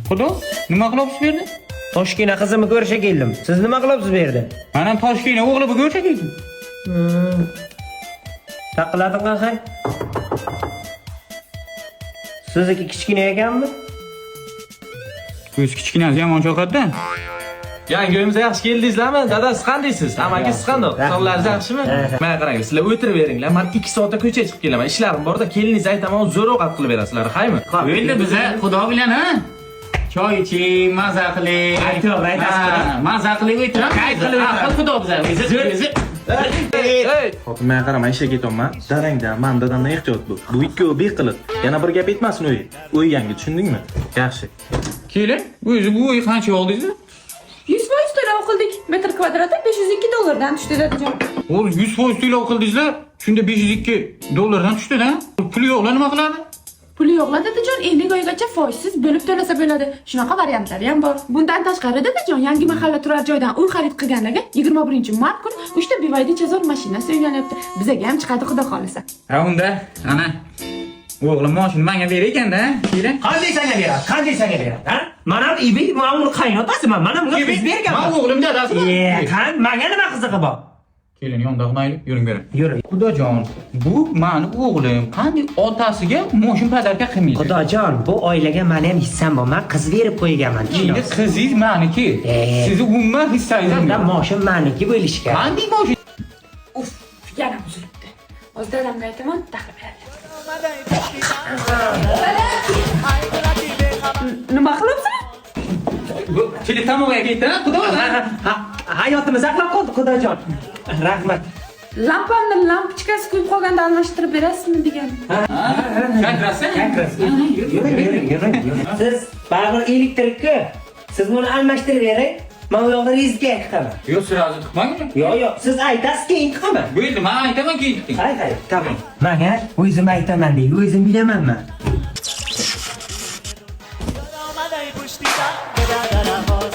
Xudo, nima qilibsiz bu yerda? Toshkent qizimni ko'rishga keldim. Siz nima qilibsiz bu yerda? Men ham Toshkent o'g'li bu ko'rishga keldim. Taqladim qanday? Sizniki kichkina ekanmi? Ko'z kichkinasi yomon cho'qatda. Yangi uyimizga yaxshi keldingizlarmi? Dada, siz qandaysiz? Amangiz qanday? Sog'lig'ingiz yaxshimi? Mana qarang, sizlar o'tiraveringlar. Men 2 soatda ko'chaga chiqib kelaman. Ishlarim borda, keliningiz aytaman, zo'r ovqat qilib berasizlar, haymi? Endi biza Xudo bilan ha. Choy iching, maza qiling. To'g'ri aytasiz. Maza qiling o'tiramiz. Kayf qilib o'tiramiz. Xudo biza. O'zi Xotin, men qaraman, ishga ketyapman. Dadangdan, men dadamdan ehtiyot bo'l. Bu ikkovi beqiliq. Yana bir gap aytmasin o'yi. O'y yangi, tushundingmi? Yaxshi. Kelin, o'zi bu uy qancha oldingiz? 100% to'lov qildik. Metr kvadrati 502 dollardan tushdi dadajon. Oğlum 100% to'lov qildingizlar. Shunda 502 dollardan tushdi-da. Pul yo'qlar nima qiladi? Puli yo'qlar dadajon, 50 oygacha foizsiz bo'lib to'lasa bo'ladi. Shunaqa variantlari ham bor. Bundan tashqari dadajon, yangi mahalla turar joydan uy xarid qilganlarga 21-mart kuni 3 ta BYD Chazor mashinasi uylanyapti. Bizga ham chiqadi xudo xolisa. Ha unda, ana o'g'lim mashina menga ber ekanda, kelin. Qanday senga beradi? Qanday senga beradi? Ha? Mana ibi, mana uni qaynotasiman. Mana bunga qiz berganman. Men o'g'lim dadasi. Qan, menga nima qizig'i bor? Kelin yonda mayli, yuring beray. Yuring. Xudojon, bu meni o'g'lim qanday otasiga mashina padarka qilmaydi? Xudojon, bu oilaga meni ham hissam bor. Men qiz berib qo'yganman. Endi qizingiz meniki. Sizni umuman hissangiz ham Unda yo'q. mashina meniki bo'lishga. Qanday mashina? Uf, yana buzilibdi. Hozir dadamga aytaman, taxlab beradi. Nima qilibsiz? Bu telefonga ketdi, Xudojon. Hayotimiz saqlab qoldi, Xudojon. Rahmat. Lampamni lampochkasi kuyib qolganda almashtirib berasizmi degan. Chakrasi? Yuring. Siz baribir elektrikku. Siz buni almashtirib bering. Men u yoqda rizqga chiqaman. Yo'q, sirazi tiqmang. Yo'q, siz aytasiz, keyin chiqaman. Bo'ldi, men aytaman keyin tiqing. Hay, tamam. Menga o'zim aytaman deydi, o'zim bilamanmi? آمده پشتی دار به در باز